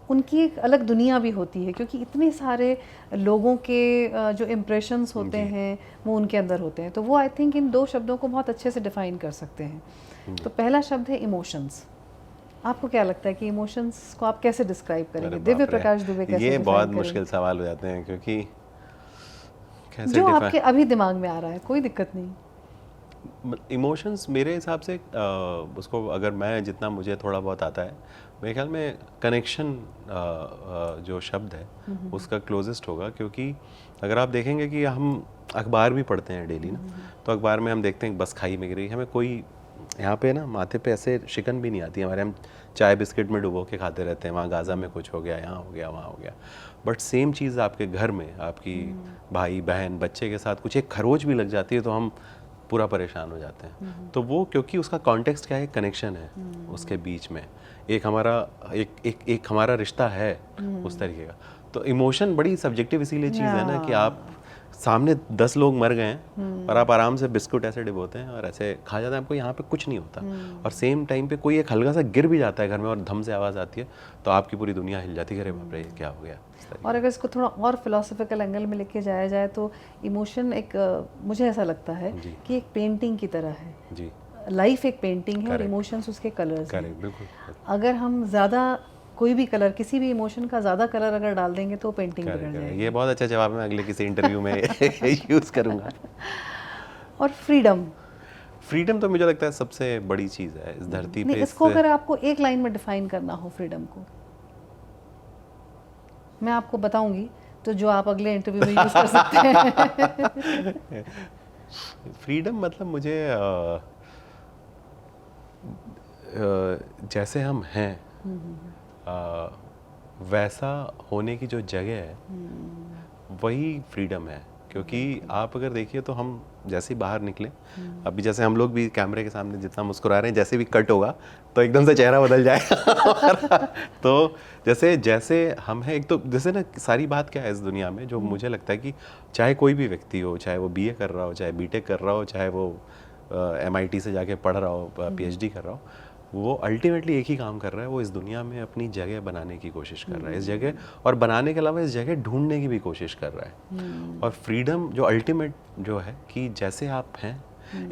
उनकी एक अलग दुनिया भी होती है, क्योंकि इतने सारे लोगों के जो इम्प्रेशंस होते हैं वो उनके अंदर होते हैं। तो वो आई थिंक इन 2 शब्दों को बहुत अच्छे से डिफ़ाइन कर सकते हैं। तो पहला शब्द है इमोशंस। आपको क्या लगता है कि इमोशंस को आप कैसे डिस्क्राइब करेंगे? दिव्य प्रकाश दुबे कैसे? ये बहुत मुश्किल सवाल हो जाते हैं, क्योंकि कैसे जो आपके अभी दिमाग में आ रहा है, कोई दिक्कत नहीं। इमोशंस मेरे हिसाब से उसको अगर मैं जितना मुझे थोड़ा बहुत आता है, मेरे ख्याल में कनेक्शन जो शब्द है उसका क्लोजेस्ट होगा। क्योंकि अगर आप देखेंगे कि हम अखबार भी पढ़ते हैं डेली ना, तो अखबार में हम देखते हैं बस खाई में गिरी, हमें कोई यहाँ पे ना माथे पे ऐसे शिकन भी नहीं आती हमारे, हम चाय बिस्किट में डुबो के खाते रहते हैं, वहाँ गाज़ा में कुछ हो गया, यहाँ हो गया, वहाँ हो गया। बट सेम चीज़ आपके घर में आपकी भाई बहन बच्चे के साथ कुछ एक खरोच भी लग जाती है तो हम पूरा परेशान हो जाते हैं। तो वो क्योंकि उसका कॉन्टेक्स्ट क्या है, कनेक्शन है उसके बीच में, एक हमारा रिश्ता है उस तरीके का। तो इमोशन बड़ी सब्जेक्टिव इसीलिए चीज़ है ना कि आप सामने 10 लोग मर गए हैं और आप आराम से बिस्कुट ऐसे डिबोते हैं और ऐसे खा जाते हैं, आपको यहाँ पे कुछ नहीं होता। और सेम टाइम पे कोई एक हल्का सा गिर भी जाता है घर में और धम से आवाज़ आती है तो आपकी पूरी दुनिया हिल जाती है, अरे बाप रे क्या हो गया। और अगर इसको थोड़ा और फिलोसफिकल एंगल में लेके जाया जाए तो इमोशन एक मुझे ऐसा लगता है कि एक पेंटिंग की तरह है जी। लाइफ एक पेंटिंग है और इमोशंस उसके कलर्स हैं। बिल्कुल। अगर हम ज़्यादा कोई भी कलर, किसी भी इमोशन का ज़्यादा कलर अगर डाल देंगे तो पेंटिंग बिगड़ जाएगी। ये बहुत अच्छा जवाब मैं अगले किसी इंटरव्यू में यूज़ करूँगा। और फ्रीडम तो मुझे लगता है सबसे बड़ी चीज़ है इस धरती पे। इसको अगर आपको एक लाइन में डिफाइन करना हो फ्रीडम को, मैं आपको बताऊंगी तो जो आप अगले इंटरव्यू में यूज़ कर सकते हैं। फ्रीडम मतलब मुझे जैसे हम हैं वैसा होने की जो जगह है वही फ्रीडम है। क्योंकि आप अगर देखिए तो हम जैसे ही बाहर निकले, अभी जैसे हम लोग भी कैमरे के सामने जितना मुस्कुरा रहे हैं, जैसे भी कट होगा तो एकदम से चेहरा बदल जाएगा। तो जैसे जैसे हम हैं, एक तो जैसे ना सारी बात क्या है इस दुनिया में, जो मुझे लगता है कि चाहे कोई भी व्यक्ति हो, चाहे वो बीए कर रहा हो, चाहे बीटेक कर रहा हो, चाहे वो MIT से जाके पढ़ रहा हो, PhD कर रहा हो, वो अल्टीमेटली एक ही काम कर रहा है, वो इस दुनिया में अपनी जगह बनाने की कोशिश कर रहा है। इस जगह और बनाने के अलावा इस जगह ढूंढने की भी कोशिश कर रहा है। और फ्रीडम जो अल्टीमेट जो है कि जैसे आप हैं,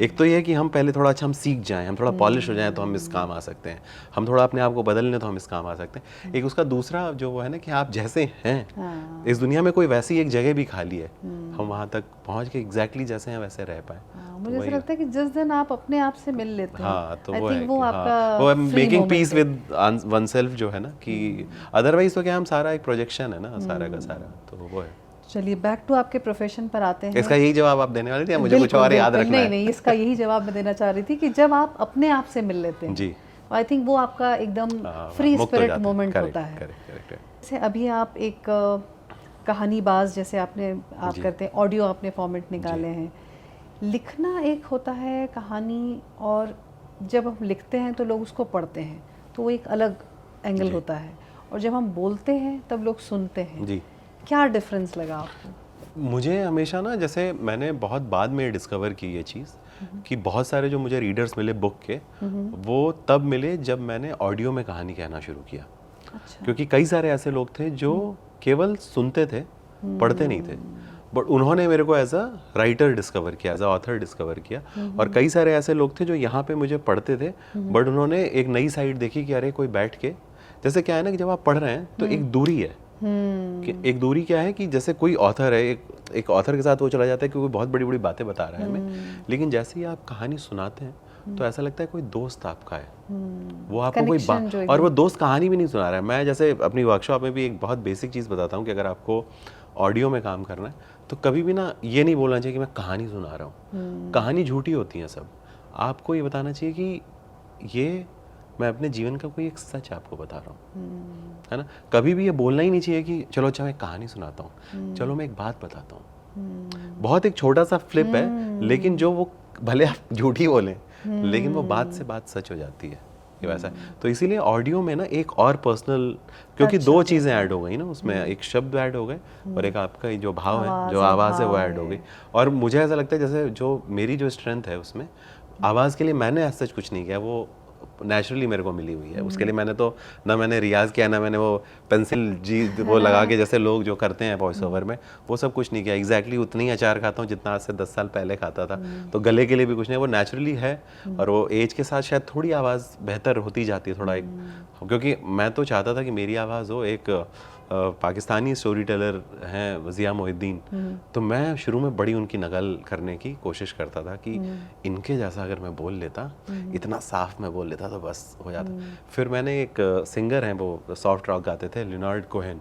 एक तो ये है कि हम पहले थोड़ा अच्छा हम सीख जाएं, हम थोड़ा पॉलिश हो जाएं तो हम इस काम आ सकते हैं, हम थोड़ा अपने आप को बदल लें तो हम इस काम आ सकते हैं। एक उसका दूसरा जो वो है ना कि आप जैसे हैं इस दुनिया में कोई वैसी एक जगह भी खाली है, हम वहाँ तक पहुँच के एग्जैक्टली जैसे हैं वैसे रह पाए। मुझे ऐसा लगता है कि जिस दिन आप अपने आप से मिल लेते हैं, हाँ, तो I वो think है वो कि आपका वो free मेकिंग moment पीस है। विद वन सेल्फ जो है ना, कि अदरवाइज तो क्या हम सारा एक प्रोजेक्शन है ना सारा का सारा, तो वो है। चलिए बैक टू आपके प्रोफेशन पर आते हैं। इसका यही जवाब आप देने वाले थे या मुझे कुछ बिल्कुल, और याद बिल्कुल, रखना है? नहीं, इसका यही जवाब मैं देना चाह रही थी कि जब आप अपने आप से मिल लेते हैं जी, आई थिंक वो आपका एकदम फ्री मुक्त हो स्पिरिट जाते हैं। मोमेंट करेक्ट, होता है। करेक्ट। जैसे अभी आप एक कहानीबाज जैसे आप जी। करते हैं, ऑडियो आपने फॉर्मेट निकाले हैं। लिखना एक होता है कहानी, और जब हम लिखते हैं तो लोग उसको पढ़ते हैं तो वो एक अलग एंगल जी। होता है, और जब हम बोलते हैं तब लोग सुनते हैं। जी, क्या डिफरेंस लगा आपको? मुझे हमेशा ना, जैसे मैंने बहुत बाद में डिस्कवर की ये चीज़ कि बहुत सारे जो मुझे रीडर्स मिले बुक के, वो तब मिले जब मैंने ऑडियो में कहानी कहना शुरू किया। अच्छा। क्योंकि कई सारे ऐसे लोग थे जो केवल सुनते थे, पढ़ते नहीं थे, बट उन्होंने मेरे को एज अ राइटर डिस्कवर किया, एज अ ऑथर डिस्कवर किया। और कई सारे ऐसे लोग थे जो यहाँ पे मुझे पढ़ते थे, बट उन्होंने एक नई साइड देखी कि अरे कोई बैठ के, जैसे क्या है ना कि जब आप पढ़ रहे हैं तो एक दूरी है, कि एक दूरी क्या है कि जैसे कोई ऑथर है, एक ऑथर के साथ वो चला जाता है कि वो बहुत बड़ी बड़ी बातें बता रहा है हमें, लेकिन जैसे ही आप कहानी सुनाते हैं तो ऐसा लगता है कोई दोस्त आपका है, वो आपको कोई बात, और वो दोस्त कहानी भी नहीं सुना रहा है। मैं जैसे अपनी वर्कशॉप में भी एक बहुत बेसिक चीज़ बताता हूँ कि अगर आपको ऑडियो में काम करना है तो कभी भी ना ये नहीं बोलना चाहिए कि मैं कहानी सुना रहा हूँ। कहानी झूठी होती है सब। आपको ये बताना चाहिए कि ये मैं अपने जीवन का कोई एक सच आपको बता रहा हूँ, है ना। कभी भी ये बोलना ही नहीं चाहिए कि चलो अच्छा मैं कहानी सुनाता हूँ, चलो मैं एक बात बताता हूँ। बहुत एक छोटा सा फ्लिप है, लेकिन जो वो भले आप झूठी बोलें लेकिन वो बात से बात सच हो जाती है, ये वैसा है। तो इसीलिए ऑडियो में ना एक और पर्सनल, क्योंकि दो चीज़ें ऐड हो गई ना उसमें, एक शब्द ऐड हो गए और एक आपका जो भाव है, जो आवाज़ है वो ऐड हो गई। और मुझे ऐसा लगता है जैसे जो मेरी जो स्ट्रेंथ है उसमें, आवाज़ के लिए मैंने ऐसा कुछ नहीं किया, वो नेचुरली मेरे को मिली हुई है। उसके लिए मैंने तो ना मैंने रियाज किया, ना मैंने वो पेंसिल जी वो लगा के जैसे लोग जो करते हैं वॉइस ओवर में, वो सब कुछ नहीं किया। एग्जैक्टली उतनी ही अचार खाता हूँ जितना आज से 10 साल पहले खाता था। तो गले के लिए भी कुछ नहीं, वो नेचुरली है। और वो एज के साथ शायद थोड़ी आवाज़ बेहतर होती जाती है थोड़ा, एक क्योंकि मैं तो चाहता था कि मेरी आवाज़ हो, एक पाकिस्तानी स्टोरी टेलर हैं ज़िया मोहिद्दीन, तो मैं शुरू में बड़ी उनकी नकल करने की कोशिश करता था कि इनके जैसा अगर मैं बोल लेता, इतना साफ मैं बोल लेता तो बस हो जाता। फिर मैंने एक सिंगर हैं वो सॉफ्ट रॉक गाते थे, लियोनार्ड कोहेन,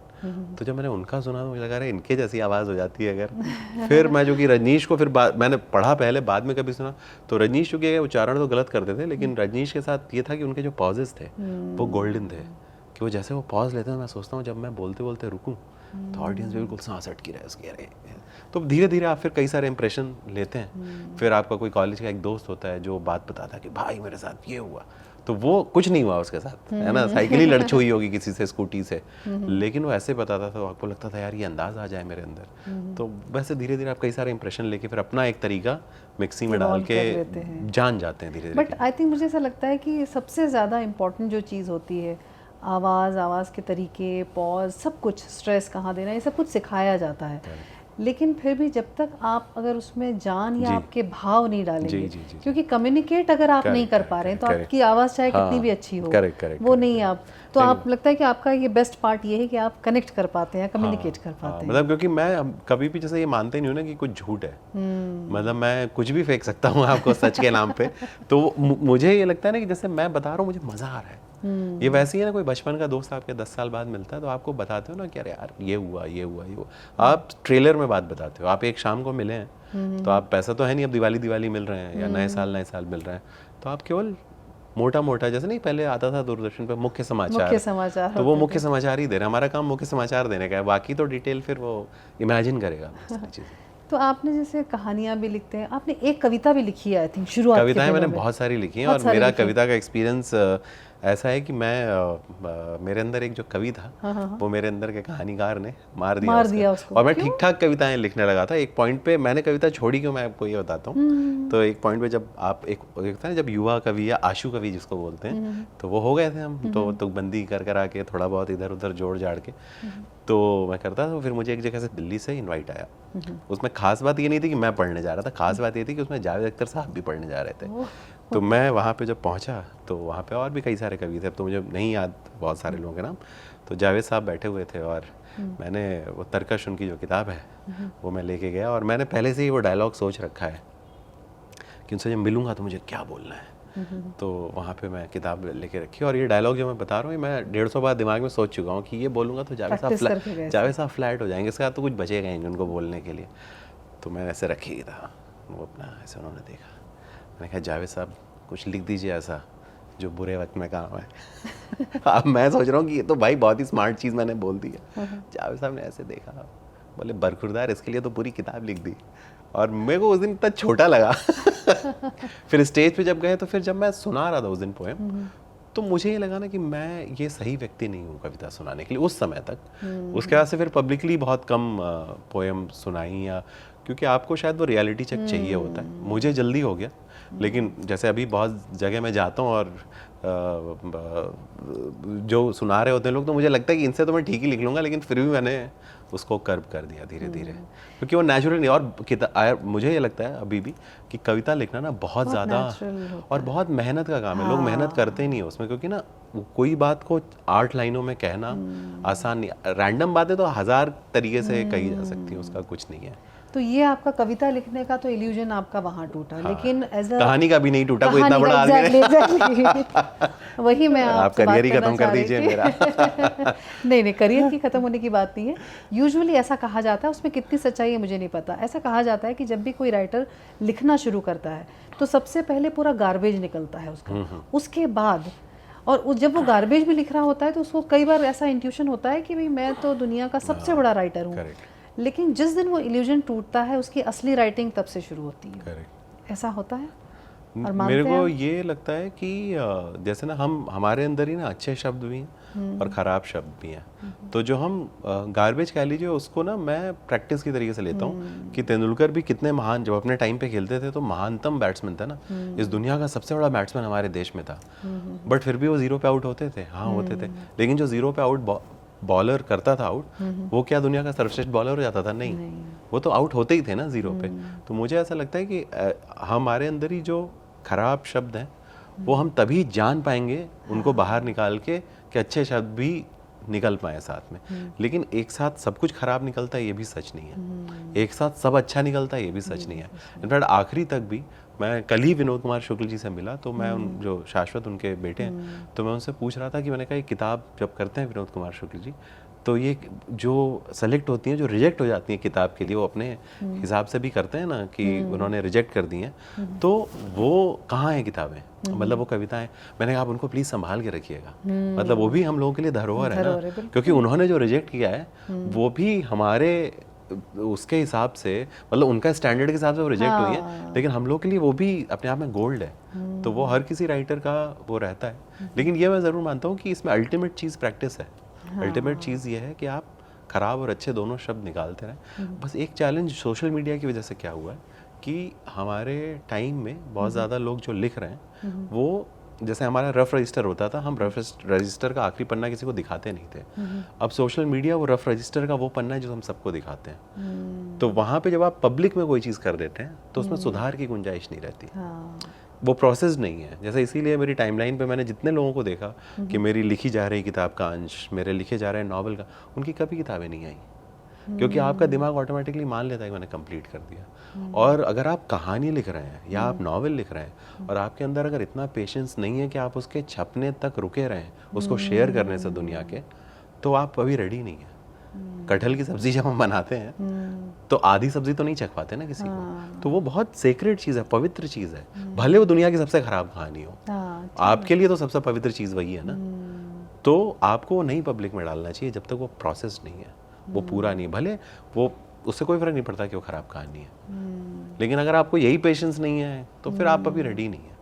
तो जब मैंने उनका सुना तो मुझे लगा रहा इनके जैसी आवाज़ हो जाती है अगर। फिर मैं जो कि रजनीश को फिर मैंने पढ़ा पहले, बाद में कभी सुना तो रजनीश चूँकि उच्चारण तो गलत करते थे, लेकिन रजनीश के साथ ये था कि उनके जो पॉजेस थे वो गोल्डन थे, कि वो जैसे वो पॉज लेते हैं, मैं सोचता हूँ जब मैं बोलते बोलते रुकूँ तो ऑडियंस बिल्कुल सांस अटकी रहे उसकी, अरे। तो धीरे धीरे आप फिर कई सारे इंप्रेशन लेते हैं। फिर आपका कोई कॉलेज का एक दोस्त होता है जो बात बताता है कि भाई मेरे साथ ये हुआ, तो वो कुछ नहीं हुआ उसके साथ, है ना, साइकिल ही लड़ हुई होगी किसी से, स्कूटी से, लेकिन वो ऐसे बताता था, आपको लगता था यार ये अंदाज आ जाए मेरे अंदर। तो वैसे धीरे धीरे आप कई सारे इंप्रेशन लेके फिर अपना एक तरीका मिक्सिंग में डाल के जान जाते हैं धीरे धीरे। बट आई थिंक मुझे ऐसा लगता है कि सबसे ज़्यादा इम्पोर्टेंट जो चीज़ होती है, आवाज़ के तरीके, पॉज, सब कुछ, स्ट्रेस कहाँ देना, ये सब कुछ सिखाया जाता है। लेकिन फिर भी जब तक आप अगर उसमें जान या आपके भाव नहीं डालेंगे, क्योंकि कम्युनिकेट अगर आप नहीं कर पा रहे हैं तो आपकी आवाज़ चाहे कितनी भी अच्छी हो, वो नहीं आप, तो आप लगता है कि आपका ये बेस्ट पार्ट ये है कि आप कनेक्ट कर पाते हैं, कम्युनिकेट कर पाते हैं। मतलब क्योंकि मैं कभी भी जैसे ये मानते नहीं हूँ ना कि कुछ झूठ है, मतलब मैं कुछ भी फेंक सकता हूँ आपको सच के नाम पे। तो मुझे ये लगता है ना कि जैसे मैं बता रहा हूँ मुझे मज़ा आ रहा है, ये वैसे ही है ना, कोई बचपन का दोस्त आपके 10 साल बाद मिलता है तो आपको बताते हो ना कि अरे यार ये हुआ ये हुआ ये हुआ, आप ट्रेलर में बात बताते हो। आप एक शाम को मिले हैं तो आप, पैसा तो है नहीं, अब दिवाली दिवाली मिल रहे हैं या नए साल मिल रहे हैं, तो आप केवल मोटा मोटा, जैसे नहीं पहले आता था दूरदर्शन पे मुख्य समाचार, तो वो मुख्य समाचार ही दे रहे हैं। हमारा काम मुख्य समाचार देने का है, बाकी तो डिटेल फिर वो इमेजिन करेगा चीज़ें। तो आपने जैसे कहानियां भी लिखते हैं, आपने एक कविता भी लिखी है आई थिंक शुरुआत के कविताएं दिनों मैंने में। बहुत सारी लिखी हैं, और मेरा कविता का एक्सपीरियंस ऐसा है कि मैं मेरे अंदर एक जो कवि था वो मेरे अंदर के कहानीकार ने मार दिया उसको। और मैं ठीक ठाक कविताएं लिखने लगा था। एक पॉइंट पे मैंने कविता छोड़ी, क्यों मैं आपको ये बताता हूँ। तो एक पॉइंट पे जब आप एक होता है ना, जब युवा कवि या आशु कवि जिसको बोलते हैं, तो वो हो गए थे हम, तो तुकबंदी कर आके थोड़ा बहुत इधर उधर जोड़ जाड़ के तो मैं करता था। तो फिर मुझे एक जगह से दिल्ली से इनवाइट आया। उसमें खास बात ये नहीं थी कि मैं पढ़ने जा रहा था, खास बात ये थी कि उसमें जावेद अख्तर साहब भी पढ़ने जा रहे थे। तो मैं वहाँ पे जब पहुँचा तो वहाँ पे और भी कई सारे कवि थे, तो मुझे नहीं याद बहुत सारे लोगों के नाम। तो जावेद साहब बैठे हुए थे और मैंने वो तरकश उनकी जो किताब है वो मैं लेके गया, और मैंने पहले से ही वो डायलॉग सोच रखा है कि उनसे जब मिलूंगा तो मुझे क्या बोलना है। तो वहाँ पे मैं किताब लेके रखी, और ये डायलॉग जो मैं बता रहा हूँ मैं 150 बार दिमाग में सोच चुका हूँ कि ये बोलूँगा तो जावेद साहब फ्लैट हो जाएंगे, इसके बाद तो कुछ बचेगा ही उनको बोलने के लिए। तो मैं ऐसे रखी था, वो अपना ऐसे उन्होंने देखा, मैंने कहा जावेद साहब कुछ लिख दीजिए ऐसा जो बुरे वक्त में काम है। अब मैं सोच रहा हूँ कि ये तो भाई बहुत ही स्मार्ट चीज़ मैंने बोल दी है। जावेद साहब ने ऐसे देखा, बोले बरखुरदार इसके लिए तो पूरी किताब लिख दी। और मेरे को उस दिन इतना छोटा लगा। फिर स्टेज पे जब गए तो फिर जब मैं सुना रहा था उस दिन पोएम, तो मुझे ये लगा ना कि मैं ये सही व्यक्ति नहीं हूँ कविता सुनाने के लिए उस समय तक। उसके बाद से फिर पब्लिकली बहुत कम पोएम सुनाई, या क्योंकि आपको शायद वो रियलिटी चेक चाहिए होता है। मुझे जल्दी हो गया, लेकिन जैसे अभी बहुत जगह मैं जाता हूँ और जो सुना रहे होते हैं लोग, तो मुझे लगता है कि इनसे तो मैं ठीक ही लिख लूँगा, लेकिन फिर भी मैंने उसको कर्व कर दिया धीरे धीरे, क्योंकि वो नेचुरल नहीं। और मुझे ये लगता है अभी भी कि कविता लिखना ना बहुत ज़्यादा और बहुत मेहनत का काम है। लोग मेहनत करते ही नहीं है उसमें, क्योंकि ना कोई बात को 8 लाइनों में कहना आसान नहीं। रैंडम बातें तो 1000 तरीके से कही जा सकती है, उसका कुछ नहीं है। तो ये आपका कविता लिखने का तो इल्यूजन आपका वहाँ टूटा। हाँ। लेकिन एज अ कहानी का भी नहीं टूटा, कोई इतना बड़ा आदमी exactly। वही मैं आप करियर ही खत्म कर दीजिए मेरा। नहीं करियर की खत्म होने की बात नहीं है। यूजुअली ऐसा कहा जाता है, उसमें कितनी सच्चाई है मुझे नहीं पता। ऐसा कहा जाता है कि जब भी कोई राइटर लिखना शुरू करता है तो सबसे पहले पूरा गार्बेज निकलता है उसका, उसके बाद और जब वो गार्बेज भी लिख रहा होता है तो उसको कई बार ऐसा इंट्यूशन होता है कि भाई मैं तो दुनिया का सबसे बड़ा राइटर हूँ। लेकिन जिस दिन वो इल्यूजन टूटता है उसकी असली राइटिंग तब से शुरू होती है। ऐसा होता है। और मेरे को ये लगता है कि जैसे ना हमारे अंदर ही ना अच्छे शब्द भी हैं और ख़राब शब्द भी हैं। तो जो हम गार्बेज कह लीजिए उसको ना मैं प्रैक्टिस की तरीके से लेता हूँ कि तेंदुलकर भी कितने महान, जब अपने टाइम पे खेलते थे तो महानतम बैट्समैन था ना, इस दुनिया का सबसे बड़ा बैट्समैन हमारे देश में था। बट फिर भी वो 0 पे आउट होते थे, हाँ होते थे। लेकिन जो 0 पे आउट बॉलर करता था आउट, वो क्या दुनिया का सर्वश्रेष्ठ बॉलर हो जाता था? नहीं, वो तो आउट होते ही थे ना 0 पे। तो मुझे ऐसा लगता है कि हमारे अंदर ही जो खराब शब्द हैं वो हम तभी जान पाएंगे उनको बाहर निकाल के कि अच्छे शब्द भी निकल पाए साथ में। लेकिन एक साथ सब कुछ खराब निकलता है ये भी सच नहीं है, एक साथ सब अच्छा निकलता है ये भी सच नहीं है। इनफैक्ट आखिरी तक भी मैं कल ही विनोद कुमार शुक्ल जी से मिला, तो मैं जो शाश्वत उनके बेटे हैं, तो मैं उनसे पूछ रहा था कि मैंने कहा ये किताब जब करते हैं विनोद कुमार शुक्ल जी, तो ये जो सेलेक्ट होती हैं, जो रिजेक्ट हो जाती हैं किताब के लिए, वो अपने हिसाब से भी करते हैं ना कि उन्होंने रिजेक्ट कर दी हैं, तो वो कहाँ हैं किताबें, मतलब वो कविताएं। मैंने कहा आप उनको प्लीज़ संभाल के रखिएगा, मतलब वो भी हम लोगों के लिए धरोहर है ना, क्योंकि उन्होंने जो रिजेक्ट किया है वो भी हमारे उसके हिसाब से, मतलब उनका स्टैंडर्ड के हिसाब से वो रिजेक्ट हुई है, लेकिन हम लोग के लिए वो भी अपने आप में गोल्ड है। तो वो हर किसी राइटर का वो रहता है। लेकिन ये मैं ज़रूर मानता हूँ कि इसमें अल्टीमेट चीज़ प्रैक्टिस है। अल्टीमेट चीज़ ये है कि आप खराब और अच्छे दोनों शब्द निकालते रहें। बस एक चैलेंज सोशल मीडिया की वजह से क्या हुआ है कि हमारे टाइम में बहुत ज़्यादा लोग जो लिख रहे हैं वो, जैसे हमारा रफ रजिस्टर होता था, हम रफ रजिस्टर का आखिरी पन्ना किसी को दिखाते नहीं थे। अब सोशल मीडिया वो रफ रजिस्टर का वो पन्ना है जो हम सबको दिखाते हैं। तो वहाँ पे जब आप पब्लिक में कोई चीज़ कर देते हैं तो उसमें सुधार की गुंजाइश नहीं रहती। वो प्रोसेस नहीं है। जैसे इसीलिए मेरी टाइमलाइन पे मैंने जितने लोगों को देखा कि मेरी लिखी जा रही किताब का अंश, मेरे लिखे जा रहे नॉवल का, उनकी कभी किताबें नहीं आई। क्योंकि आपका दिमाग ऑटोमेटिकली मान लेता है कि मैंने कंप्लीट कर दिया। और अगर आप कहानी लिख रहे हैं या आप नॉवेल लिख रहे हैं और आपके अंदर अगर इतना पेशेंस नहीं है कि आप उसके छपने तक रुके रहें, उसको शेयर करने से दुनिया के, तो आप अभी रेडी नहीं है। कटहल की सब्जी जब हम बनाते हैं तो आधी सब्जी तो नहीं चख पाते ना किसी को, तो वो बहुत सेक्रेट चीज़ है, पवित्र चीज़ है, भले वो दुनिया की सबसे खराब कहानी हो, आपके लिए तो सबसे पवित्र चीज़ वही है ना। तो आपको वो नहीं पब्लिक में डालना चाहिए जब तक वो प्रोसेस नहीं है, वो पूरा नहीं है। भले वो उससे कोई फर्क नहीं पड़ता कि वो खराब कहानी है, लेकिन अगर आपको यही पेशेंस नहीं है तो फिर आप अभी रेडी नहीं है।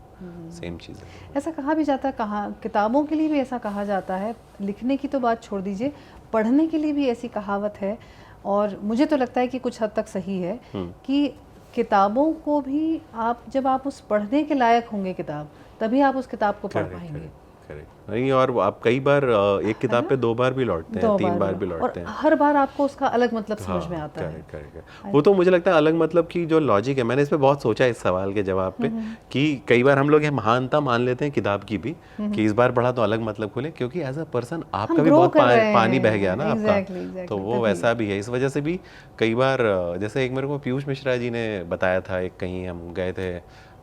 सेम चीज़ है। ऐसा कहा भी जाता है, किताबों के लिए भी ऐसा कहा जाता है, लिखने की तो बात छोड़ दीजिए, पढ़ने के लिए भी ऐसी कहावत है, और मुझे तो लगता है कि कुछ हद तक सही है कि किताबों को भी जब आप उस पढ़ने के लायक होंगे किताब, तभी आप उस किताब को पढ़ पाएंगे। करेक्ट। नहीं, और आप कई बार एक किताब पे 2 बार भी लौटते हैं, 3 बार भी लौटते हैं, और हर बार आपको उसका अलग मतलब समझ में आता है। करेक्ट। वो तो मुझे लगता है अलग मतलब की जो लॉजिक है, मैंने इस पे बहुत सोचा इस सवाल के जवाब पे कि कई बार हम लोग ये महानता मान लेते हैं किताब की भी कि इस बार पढ़ा तो अलग मतलब खुले, क्योंकि एज अ पर्सन आपका भी बहुत पानी बह गया ना आपका, तो वो वैसा भी है। इस वजह से भी कई बार, जैसे एक मेरे को पीयूष मिश्रा जी ने बताया था, एक कहीं हम गए थे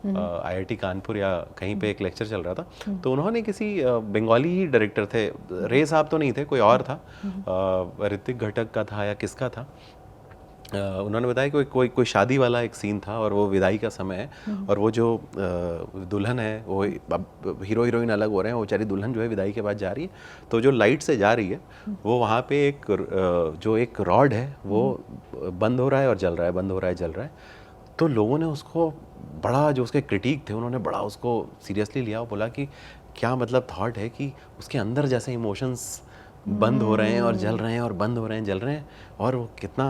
IIT कानपुर या कहीं पे एक लेक्चर चल रहा था, तो उन्होंने किसी बंगाली ही डायरेक्टर थे, रे साहब तो नहीं थे, कोई और था, ऋतिक घटक का था या किसका था, उन्होंने बताया कि कोई शादी वाला एक सीन था और वो विदाई का समय है, और वो जो दुल्हन है, वो हीरो हीरोइन अलग हो रहे हैं, वो बेचारी दुल्हन जो है विदाई के बाद जा रही है, तो जो लाइट से जा रही है वो वहाँ पे एक रॉड है वो बंद हो रहा है और जल रहा है, बंद हो रहा है जल रहा है। तो लोगों ने उसको बड़ा, जो उसके क्रिटिक थे उन्होंने बड़ा उसको सीरियसली लिया और बोला कि क्या मतलब थॉट है कि उसके अंदर जैसे इमोशंस बंद हो रहे हैं और जल रहे हैं और बंद हो रहे हैं जल रहे हैं, और वो कितना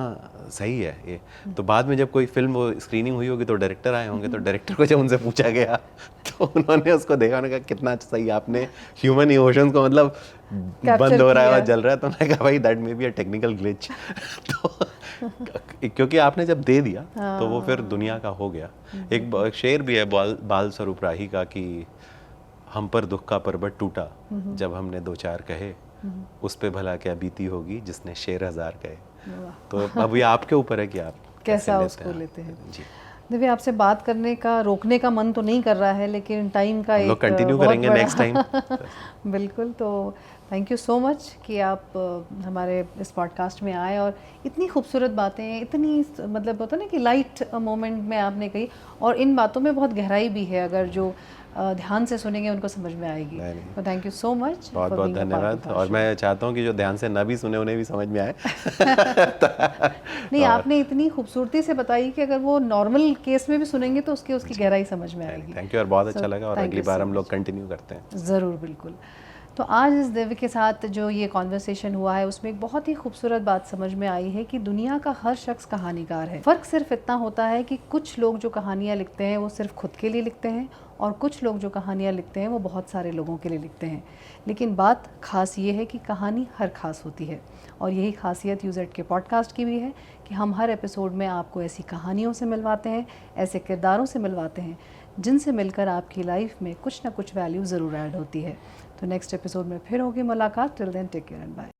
सही है ये। तो बाद में जब कोई फिल्म वो स्क्रीनिंग हुई होगी तो डायरेक्टर आए होंगे, तो डायरेक्टर को जब उनसे पूछा गया तो उन्होंने उसको देखा, उन्होंने कहा कितना सही आपने ह्यूमन इमोशंस को मतलब बंद हो रहा है और जल रहा है, तो उन्होंने कहा भाई that may be a technical glitch. तो क्योंकि आपने जब दे दिया तो वो फिर दुनिया का हो गया। एक शेर भी है बाल स्वरूप राही का कि हम पर दुख का पर्वत टूटा जब हमने 2 4 कहे, उस पे भला क्या बीती होगी जिसने शेर 1000 कहे। तो अब ये आपके ऊपर है कि आप कैसा उसको लेते हैं। जी दिव्य, आपसे बात करने का, रोकने का मन तो नहीं कर रहा है, लेकिन टाइम का एक कंटिन्यू करेंगे नेक्स्ट टाइम। बिल्कुल। तो थैंक यू सो मच कि आप हमारे इस पॉडकास्ट में आए और इतनी खूबसूरत बातें, इतनी मतलब होता है ना कि लाइट मोमेंट में आपने कही, और इन बातों में बहुत गहराई भी है, अगर जो ध्यान से सुनेंगे उनको समझ में आएगी। तो थैंक यू सो मच, बहुत बहुत धन्यवाद। और मैं चाहता हूँ कि जो ध्यान से ना भी सुने उन्हें भी समझ में आए। नहीं, आपने इतनी खूबसूरती से बताई कि अगर वो नॉर्मल केस में भी सुनेंगे तो उसकी गहराई समझ में आएगी। थैंक यू, और बहुत अच्छा लगा, और अगली बार हम लोग कंटिन्यू करते हैं। ज़रूर, बिल्कुल। तो आज इस दिव्य के साथ जो ये कॉन्वर्सेशन हुआ है उसमें एक बहुत ही खूबसूरत बात समझ में आई है कि दुनिया का हर शख्स कहानीकार है। फ़र्क सिर्फ इतना होता है कि कुछ लोग जो कहानियाँ लिखते हैं वो सिर्फ खुद के लिए लिखते हैं, और कुछ लोग जो कहानियाँ लिखते हैं वो बहुत सारे लोगों के लिए लिखते हैं। लेकिन बात ख़ास ये है कि कहानी हर ख़ास होती है, और यही खासियत UZ के पॉडकास्ट की भी है कि हम हर एपिसोड में आपको ऐसी कहानियों से मिलवाते हैं, ऐसे किरदारों से मिलवाते हैं जिनसे मिलकर आपकी लाइफ में कुछ ना कुछ वैल्यू ज़रूर ऐड होती है। तो नेक्स्ट एपिसोड में फिर होगी मुलाकात। Till then take care and bye.